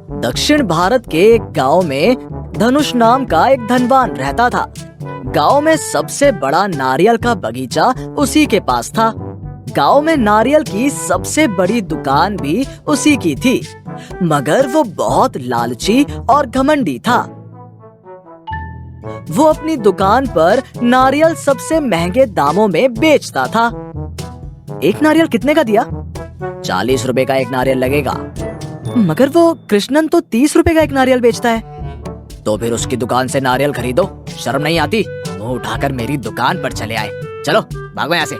दक्षिण भारत के एक गांव में धनुष नाम का एक धनवान रहता था। गांव में सबसे बड़ा नारियल का बगीचा उसी के पास था। गांव में नारियल की सबसे बड़ी दुकान भी उसी की थी, मगर वो बहुत लालची और घमंडी था। वो अपनी दुकान पर नारियल सबसे महंगे दामों में बेचता था। एक नारियल कितने का दिया? 40 रुपए का एक नारियल लगेगा। मगर वो कृष्णन तो 30 रुपए का एक नारियल बेचता है। तो फिर उसकी दुकान से नारियल खरीदो, शर्म नहीं आती? मुंह उठाकर मेरी दुकान पर चले आए। चलो भागो यहाँ से।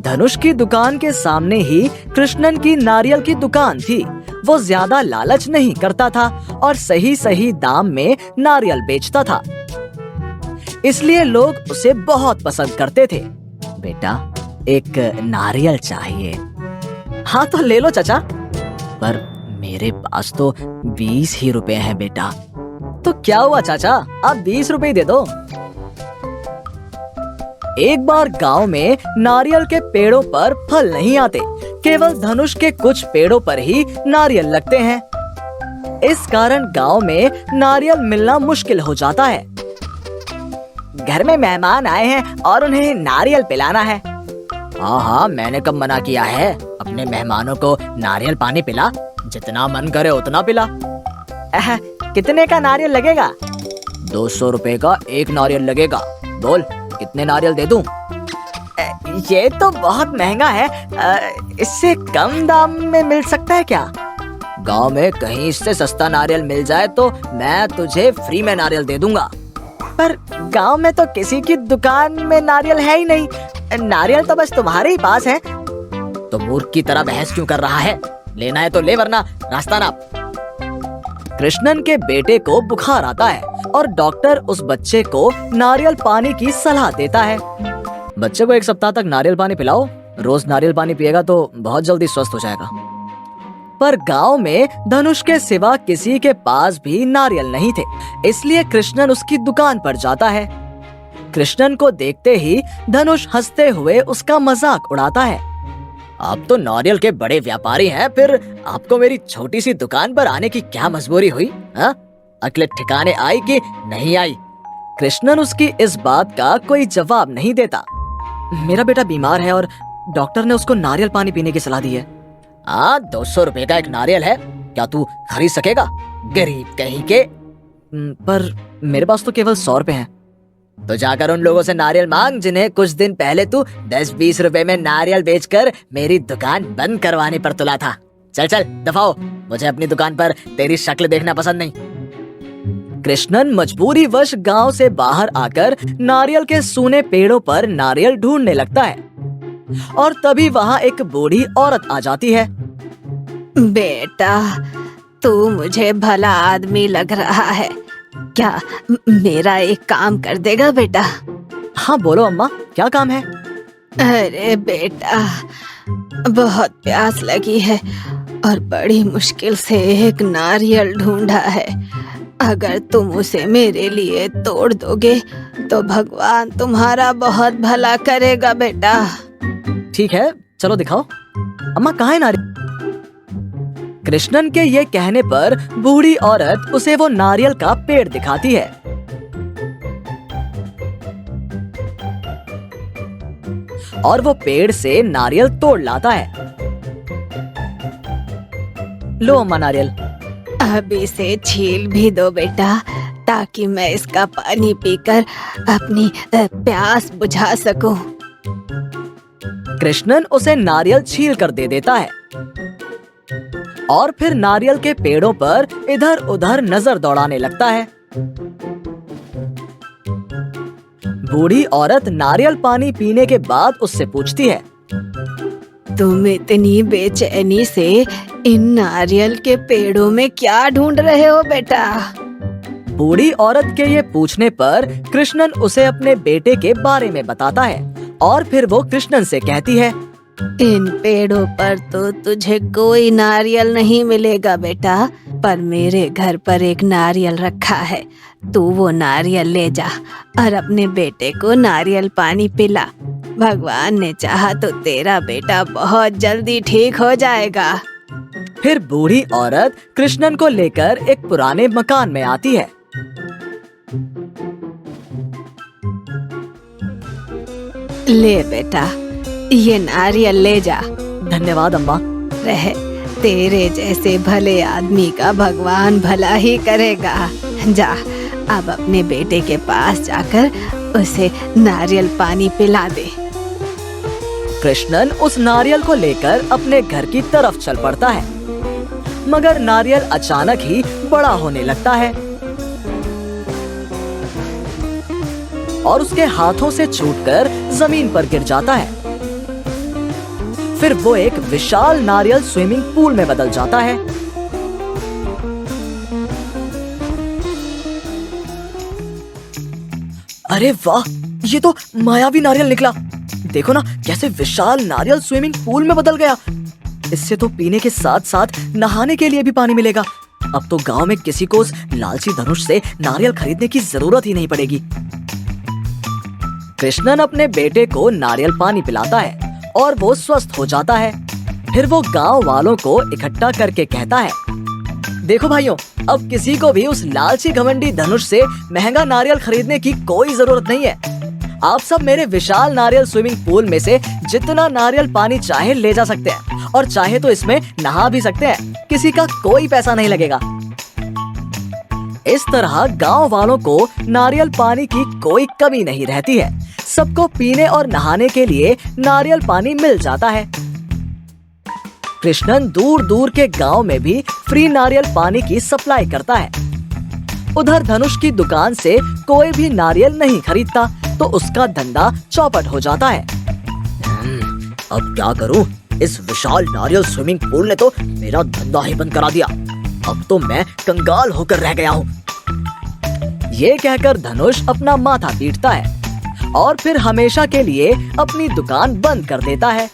धनुष की दुकान के सामने ही कृष्णन की नारियल की दुकान थी। वो ज्यादा लालच नहीं करता था और सही सही दाम में नारियल बेचता था, इसलिए लोग उसे बहुत पसंद करते थे। बेटा, एक नारियल चाहिए? हाँ तो ले लो चाचा। पर मेरे पास तो 20 ही रुपए हैं बेटा। तो क्या हुआ चाचा, आप 20 रुपए दे दो। एक बार गांव में नारियल के पेड़ों पर फल नहीं आते, केवल धनुष के कुछ पेड़ों पर ही नारियल लगते हैं। इस कारण गांव में नारियल मिलना मुश्किल हो जाता है। घर में मेहमान आए हैं और उन्हें नारियल पिलाना है। हाँ, मैंने कब मना किया है? अपने मेहमानों को नारियल पानी पिला, जितना मन करे उतना पिला। कितने का नारियल लगेगा? 200 रुपए का एक नारियल लगेगा। बोल, कितने नारियल दे दूं? ये तो बहुत महंगा है, इससे कम दाम में मिल सकता है क्या? गांव में कहीं इससे सस्ता नारियल मिल जाए तो मैं तुझे फ्री में नारियल दे दूंगा। पर गांव में तो किसी की दुकान में नारियल है ही नहीं। नारियल तो बस तुम्हारे ही पास है। तो मूर्ख की तरह बहस क्यों कर रहा है? लेना है तो ले, वरना रास्ता नाप। कृष्णन के बेटे को बुखार आता है और डॉक्टर उस बच्चे को नारियल पानी की सलाह देता है। बच्चे को 1 सप्ताह तक नारियल पानी पिलाओ। रोज नारियल पानी पिएगा तो बहुत जल्दी स्वस्थ हो जाएगा। पर गांव में धनुष के सिवा किसी के पास भी नारियल नहीं थे, इसलिए कृष्णन उसकी दुकान पर जाता है। कृष्णन को देखते ही धनुष हंसते हुए उसका मजाक उड़ाता है। आप तो नारियल के बड़े व्यापारी हैं, फिर आपको मेरी छोटी सी दुकान पर आने की क्या मजबूरी हुई? हाँ, अकल ठिकाने आई कि नहीं आई? कृष्णन उसकी इस बात का कोई जवाब नहीं देता। मेरा बेटा बीमार है और डॉक्टर ने उसको नारियल पानी पीने की सलाह दी है। 200 रुपए का एक नारियल है, क्या तू खरीद सकेगा? गरीब कहीं के। पर मेरे पास तो केवल 100 रुपए हैं। तो जाकर उन लोगों से नारियल मांग जिन्हें कुछ दिन पहले तू 10-20 रुपए में नारियल बेचकर मेरी दुकान बंद करवाने पर तुला था। चल चल दफाओ, मुझे अपनी दुकान पर तेरी शक्ल देखना पसंद नहीं। कृष्णन मजबूरी वश गांव से बाहर आकर नारियल के सूने पेड़ों पर नारियल ढूंढने लगता है और तभी वहाँ एक बूढ़ी औरत आ जाती है। बेटा, तू मुझे भला आदमी लग रहा है, क्या मेरा एक काम कर देगा बेटा? हाँ बोलो अम्मा, क्या काम है? अरे बेटा, बहुत प्यास लगी है और बड़ी मुश्किल से एक नारियल ढूंढा है। अगर तुम उसे मेरे लिए तोड़ दोगे तो भगवान तुम्हारा बहुत भला करेगा बेटा। ठीक है, चलो दिखाओ। अम्मा, कहाँ है नारियल? कृष्णन के ये कहने पर बूढ़ी औरत उसे वो नारियल का पेड़ दिखाती है। और वो पेड़ से नारियल तोड़ लाता है। लो अम्मा नारियल। अब इसे छील भी दो बेटा, ताकि मैं इसका पानी पीकर अपनी प्यास बुझा सकूं। कृष्णन उसे नारियल छील कर दे देता है और फिर नारियल के पेड़ों पर इधर उधर नजर दौड़ाने लगता है। बूढ़ी औरत नारियल पानी पीने के बाद उससे पूछती है, तुम इतनी बेचैनी से इन नारियल के पेड़ों में क्या ढूंढ रहे हो बेटा? बूढ़ी औरत के ये पूछने पर कृष्णन उसे अपने बेटे के बारे में बताता है और फिर वो कृष्णन से कहती है, इन पेड़ों पर तो तुझे कोई नारियल नहीं मिलेगा बेटा, पर मेरे घर पर एक नारियल रखा है। तू वो नारियल ले जा और अपने बेटे को नारियल पानी पिला। भगवान ने चाहा तो तेरा बेटा बहुत जल्दी ठीक हो जाएगा। फिर बूढ़ी औरत कृष्णन को लेकर एक पुराने मकान में आती है। ले बेटा, ये नारियल ले जा। धन्यवाद अम्मा। रहे, तेरे जैसे भले आदमी का भगवान भला ही करेगा। जा, अब अपने बेटे के पास जाकर उसे नारियल पानी पिला दे। कृष्णन उस नारियल को लेकर अपने घर की तरफ चल पड़ता है, मगर नारियल अचानक ही बड़ा होने लगता है और उसके हाथों से छूटकर जमीन पर गिर जाता है। फिर वो एक विशाल नारियल स्विमिंग पूल में बदल जाता है। अरे वाह, ये तो मायावी नारियल निकला। देखो ना कैसे विशाल नारियल स्विमिंग पूल में बदल गया। इससे तो पीने के साथ साथ नहाने के लिए भी पानी मिलेगा। अब तो गांव में किसी को उस लालची धनुष से नारियल खरीदने की जरूरत ही नहीं पड़ेगी। कृष्णन अपने बेटे को नारियल पानी पिलाता है और वो स्वस्थ हो जाता है। फिर वो गांव वालों को इकट्ठा करके कहता है, देखो भाइयों, अब किसी को भी उस लालची घमंडी धनुष से महंगा नारियल खरीदने की कोई जरूरत नहीं है। आप सब मेरे विशाल नारियल स्विमिंग पूल में से जितना नारियल पानी चाहे ले जा सकते हैं और चाहे तो इसमें नहा भी सकते हैं। किसी का कोई पैसा नहीं लगेगा। इस तरह गांव वालों को नारियल पानी की कोई कमी नहीं रहती है। सबको पीने और नहाने के लिए नारियल पानी मिल जाता है। कृष्णन दूर दूर के गांव में भी फ्री नारियल पानी की सप्लाई करता है। उधर धनुष की दुकान से कोई भी नारियल नहीं खरीदता तो उसका धंधा चौपट हो जाता है। अब क्या करूं? इस विशाल नारियल स्विमिंग पूल ने तो मेरा धंधा ही बंद करा दिया। अब तो मैं कंगाल होकर रह गया हूँ। ये कहकर धनुष अपना माथा पीटता है और फिर हमेशा के लिए अपनी दुकान बंद कर देता है।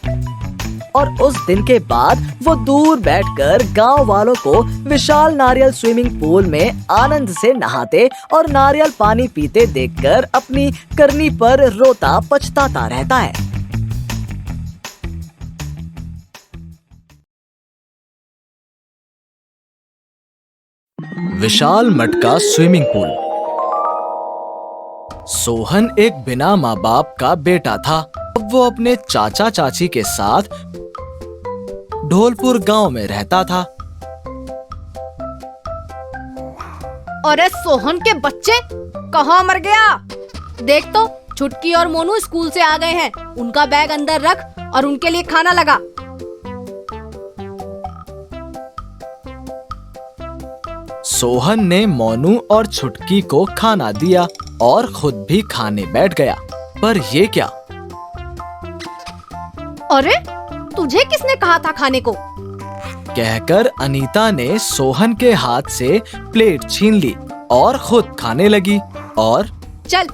और उस दिन के बाद वो दूर बैठकर गांव वालों को विशाल नारियल स्विमिंग पूल में आनंद से नहाते और नारियल पानी पीते देखकर अपनी करनी पर रोता पछताता रहता है। विशाल मटका स्विमिंग पूल। सोहन एक बिना माँ बाप का बेटा था। अब वो अपने चाचा चाची के साथ ढोलपुर गांव में रहता था। अरे सोहन के बच्चे, कहाँ मर गया? देख तो, छुटकी और मोनू स्कूल से आ गए हैं। उनका बैग अंदर रख और उनके लिए खाना लगा। सोहन ने मोनू और छुटकी को खाना दिया और खुद भी खाने बैठ गया। पर ये क्या? अरे, तुझे किसने कहा था खाने को? कहकर अनीता ने सोहन के हाथ से प्लेट छीन ली और खुद खाने लगी। और चल,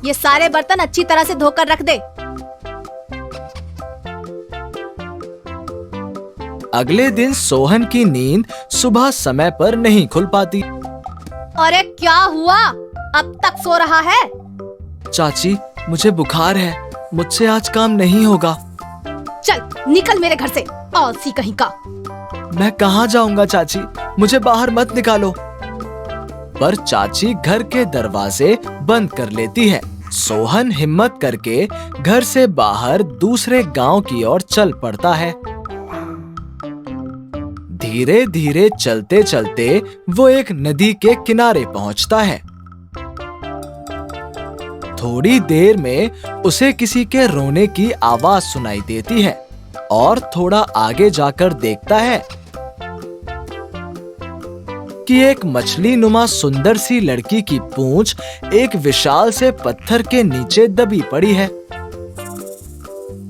ये सारे बर्तन अच्छी तरह से धोकर रख दे। अगले दिन सोहन की नींद सुबह समय पर नहीं खुल पाती। अरे क्या हुआ? अब तक सो रहा है? चाची, मुझे बुखार है। मुझसे आज काम नहीं होगा। चल निकल मेरे घर से, आलसी कहीं का। मैं कहाँ जाऊंगा चाची, मुझे बाहर मत निकालो। पर चाची घर के दरवाजे बंद कर लेती है। सोहन हिम्मत करके घर से बाहर दूसरे गांव की ओर चल पड़ता है। धीरे धीरे चलते चलते वो एक नदी के किनारे पहुंचता है। थोड़ी देर में उसे किसी के रोने की आवाज सुनाई देती है और थोड़ा आगे जाकर देखता है कि एक मछली नुमा सुंदर सी लड़की की पूंछ एक विशाल से पत्थर के नीचे दबी पड़ी है।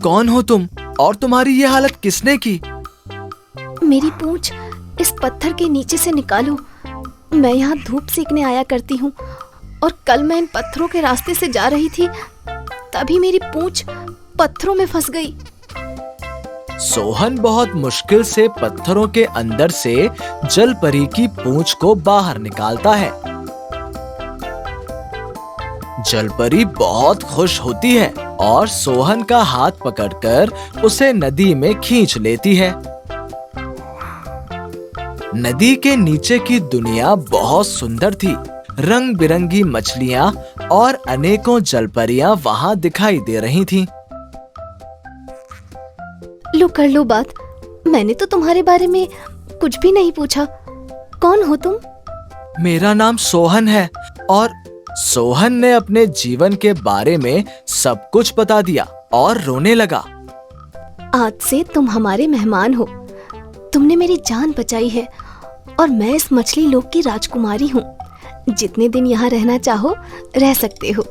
कौन हो तुम और तुम्हारी ये हालत किसने की? मेरी पूंछ इस पत्थर के नीचे से निकालो। मैं यहाँ धूप सेकने आया करती हूँ और कल मैं इन पत्थरों के रास्ते से जा रही थी, तभी मेरी पूंछ पत्थरों में फंस गई। सोहन बहुत मुश्किल से पत्थरों के अंदर से जलपरी की पूंछ को बाहर निकालता है। जलपरी बहुत खुश होती है और सोहन का हाथ पकड़कर उसे नदी में खींच लेती है। नदी के नीचे की दुनिया बहुत सुंदर थी। रंग बिरंगी मछलियाँ और अनेकों जलपरियां वहाँ दिखाई दे रही थीं। लो कर लो बात। मैंने तो तुम्हारे बारे में कुछ भी नहीं पूछा। कौन हो तुम? मेरा नाम सोहन है। और सोहन ने अपने जीवन के बारे में सब कुछ बता दिया और रोने लगा। आज से तुम हमारे मेहमान हो। तुमने मेरी जान बचाई है और मैं इस मछली लोक की राजकुमारी हूँ। जितने दिन यहाँ रहना चाहो रह सकते हो।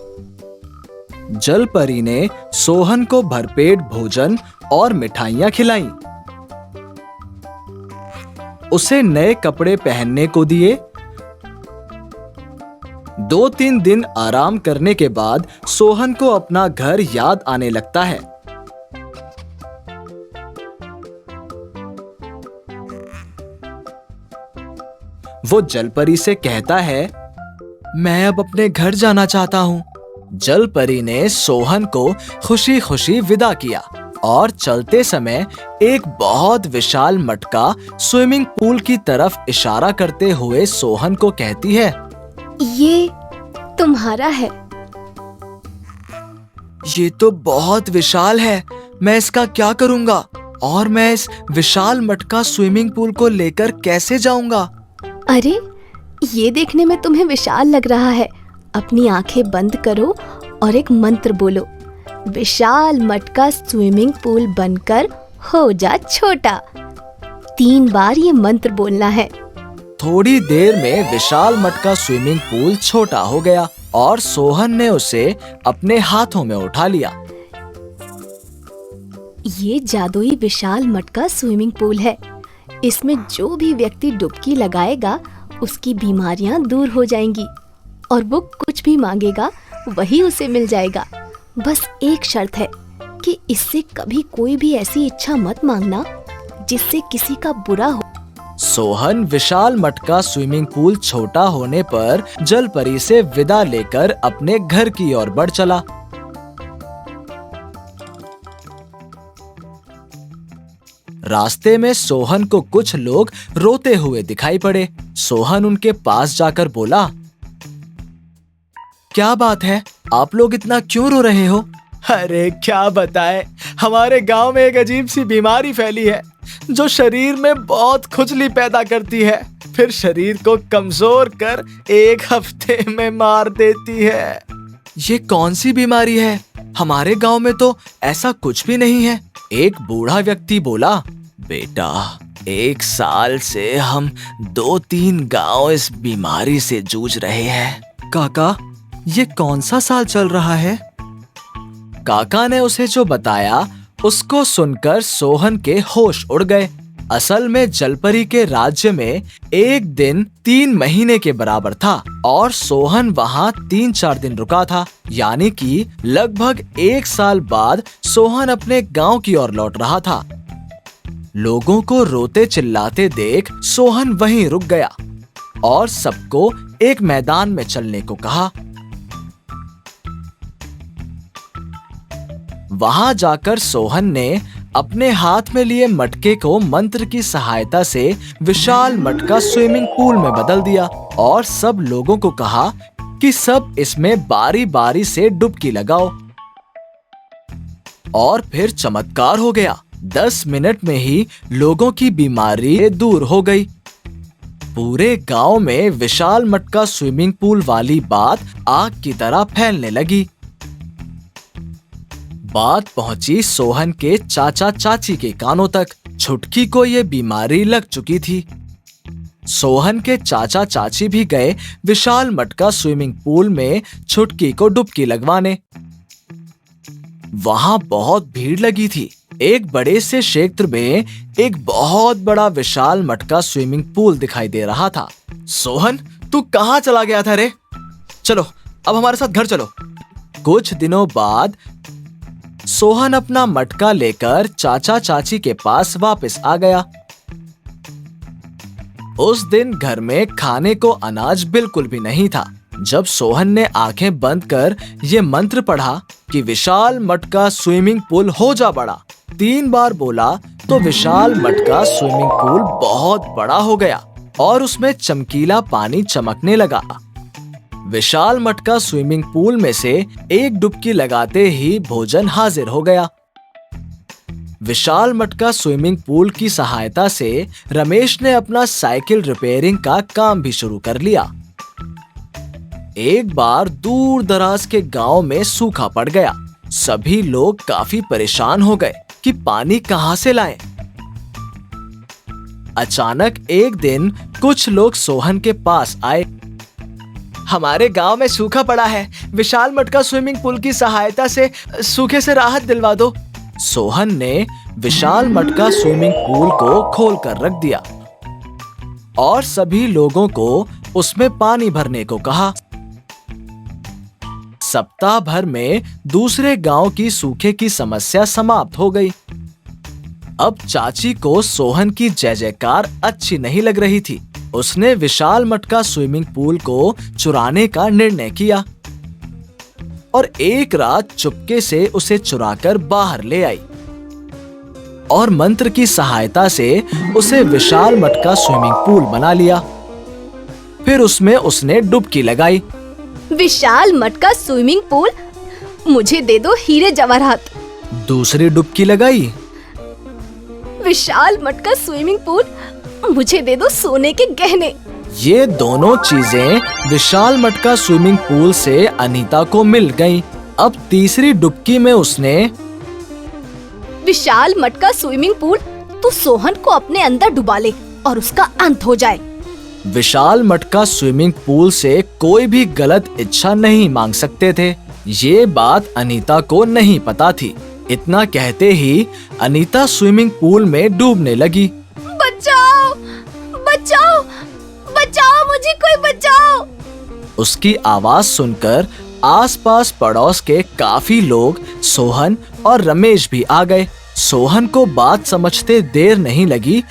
जलपरी ने सोहन को भरपेट भोजन और मिठाइयाँ खिलाईं। उसे नए कपड़े पहनने को दिए। 2-3 दिन आराम करने के बाद सोहन को अपना घर याद आने लगता है। वो जलपरी से कहता है, मैं अब अपने घर जाना चाहता हूँ। जलपरी ने सोहन को खुशी खुशी विदा किया और चलते समय एक बहुत विशाल मटका स्विमिंग पूल की तरफ इशारा करते हुए सोहन को कहती है, ये तुम्हारा है। ये तो बहुत विशाल है, मैं इसका क्या करूँगा? और मैं इस विशाल मटका स्विमिंग पूल को लेकर कैसे जाऊँगा? अरे ये देखने में तुम्हें विशाल लग रहा है। अपनी आंखें बंद करो और एक मंत्र बोलो। विशाल मटका स्विमिंग पूल बनकर हो जा छोटा। 3 बार ये मंत्र बोलना है। थोड़ी देर में विशाल मटका स्विमिंग पूल छोटा हो गया और सोहन ने उसे अपने हाथों में उठा लिया। ये जादुई विशाल मटका स्विमिंग पूल है। इसमें जो भी व्यक्ति डुबकी लगाएगा उसकी बीमारियां दूर हो जाएंगी और वो कुछ भी मांगेगा वही उसे मिल जाएगा। बस एक शर्त है कि इससे कभी कोई भी ऐसी इच्छा मत मांगना जिससे किसी का बुरा हो। सोहन विशाल मटका स्विमिंग पूल छोटा होने पर जलपरी से विदा लेकर अपने घर की ओर बढ़ चला। रास्ते में सोहन को कुछ लोग रोते हुए दिखाई पड़े। सोहन उनके पास जाकर बोला, क्या बात है, आप लोग इतना क्यों रो रहे हो? अरे क्या बताएं, हमारे गांव में एक अजीब सी बीमारी फैली है जो शरीर में बहुत खुजली पैदा करती है, फिर शरीर को कमजोर कर 1 हफ्ते में मार देती है। ये कौन सी बीमारी है? हमारे गांव में तो ऐसा कुछ भी नहीं है। एक बूढ़ा व्यक्ति बोला, बेटा 1 साल से हम 2-3 गांव इस बीमारी से जूझ रहे हैं। काका, ये कौन सा साल चल रहा है? काका ने उसे जो बताया उसको सुनकर सोहन के होश उड़ गए। असल में जलपरी के राज्य में एक दिन 3 महीने के बराबर था और सोहन वहाँ 3-4 दिन रुका था। यानी कि लगभग 1 साल बाद सोहन अपने गांव की ओर लौट रहा था। लोगों को रोते चिल्लाते देख सोहन वहीं रुक गया और सबको एक मैदान में चलने को कहा। वहां जाकर सोहन ने अपने हाथ में लिए मटके को मंत्र की सहायता से विशाल मटका स्विमिंग पूल में बदल दिया और सब लोगों को कहा कि सब इसमें बारी बारी से डुबकी लगाओ। और फिर चमत्कार हो गया। 10 मिनट में ही लोगों की बीमारी दूर हो गई। पूरे गांव में विशाल मटका स्विमिंग पूल वाली बात आग की तरह फैलने लगी। बात पहुंची सोहन के चाचा चाची के कानों तक। छुटकी को ये बीमारी लग चुकी थी। सोहन के चाचा चाची भी गए विशाल मटका स्विमिंग पूल में छुटकी को डुबकी लगवाने। वहां बहुत भीड़ लगी थी। एक बड़े से क्षेत्र में एक बहुत बड़ा विशाल मटका स्विमिंग पूल दिखाई दे रहा था। सोहन, तू कहां चला गया था रे? चलो अब हमारे साथ घर चलो। कुछ दिनों बाद सोहन अपना मटका लेकर चाचा चाची के पास वापस आ गया। उस दिन घर में खाने को अनाज बिल्कुल भी नहीं था। जब सोहन ने आंखें बंद कर ये मंत्र पढ़ा कि विशाल मटका स्विमिंग पूल हो जा बड़ा, 3 बार बोला तो विशाल मटका स्विमिंग पूल बहुत बड़ा हो गया और उसमें चमकीला पानी चमकने लगा। विशाल मटका स्विमिंग पूल में से एक डुबकी लगाते ही भोजन हाजिर हो गया। विशाल मटका स्विमिंग पूल की सहायता से रमेश ने अपना साइकिल रिपेयरिंग का काम भी शुरू कर लिया। एक बार दूर दराज के गांव में सूखा पड़ गया। सभी लोग काफी परेशान हो गए कि पानी कहां से लाएं। अचानक एक दिन कुछ लोग सोहन के पास आए। हमारे गांव में सूखा पड़ा है, विशाल मटका स्विमिंग पूल की सहायता से सूखे से राहत दिलवा दो। सोहन ने विशाल मटका स्विमिंग पूल को खोलकर रख दिया और सभी लोगों को उसमें पानी भरने को कहा। सप्ताह भर में दूसरे गांव की सूखे की समस्या समाप्त हो गई। अब चाची को सोहन की जय जयकार अच्छी नहीं लग रही थी। उसने विशाल मटका स्विमिंग पूल को चुराने का निर्णय किया और एक रात चुपके से उसे चुराकर बाहर ले आई और मंत्र की सहायता से उसे विशाल मटका स्विमिंग पूल बना लिया। फिर उसमें उसने डुबकी लगाई। विशाल मटका स्विमिंग पूल, मुझे दे दो हीरे जवाहरात। दूसरी डुबकी लगाई। विशाल मटका स्विमिंग पूल, मुझे दे दो सोने के गहने। ये दोनों चीजें विशाल मटका स्विमिंग पूल से अनीता को मिल गईं। अब तीसरी डुबकी में उसने विशाल मटका स्विमिंग पूल, तू सोहन को अपने अंदर डुबा ले और उसका अंत हो जाए। विशाल मटका स्विमिंग पूल से कोई भी गलत इच्छा नहीं मांग सकते थे। ये बात अनीता को नहीं पता थी। इतना कहते ही अनीता स्विमिंग पूल में डूबने लगी। बचाओ, बचाओ, बचाओ, मुझे कोई बचाओ। उसकी आवाज सुनकर आसपास पड़ोस के काफी लोग सोहन और रमेश भी आ गए। सोहन को बात समझते देर नहीं लगी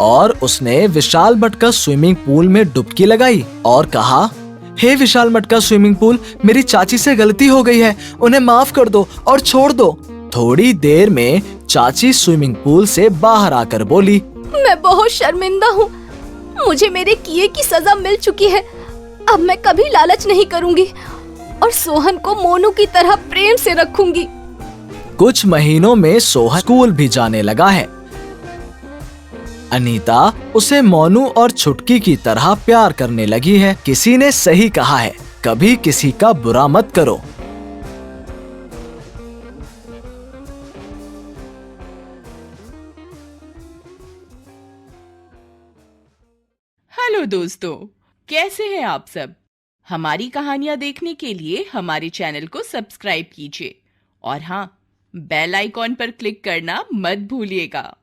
और उसने विशाल मटका स्विमिंग पूल में डुबकी लगाई और कहा, हे विशाल मटका स्विमिंग पूल, मेरी चाची से गलती हो गई है, उन्हें माफ कर दो और छोड़ दो। थोड़ी देर में चाची स्विमिंग पूल से बाहर आकर बोली, मैं बहुत शर्मिंदा हूँ। मुझे मेरे किए की सजा मिल चुकी है। अब मैं कभी लालच नहीं करूंगी और सोहन को मोनू की तरह प्रेम से रखूंगी। कुछ महीनों में सोहन स्कूल भी जाने लगा है। अनीता उसे मोनू और छुटकी की तरह प्यार करने लगी है। किसी ने सही कहा है, कभी किसी का बुरा मत करो। हेलो दोस्तों, कैसे हैं आप सब? हमारी कहानियां देखने के लिए हमारे चैनल को सब्सक्राइब कीजिए और हाँ, बेल आइकॉन पर क्लिक करना मत भूलिएगा।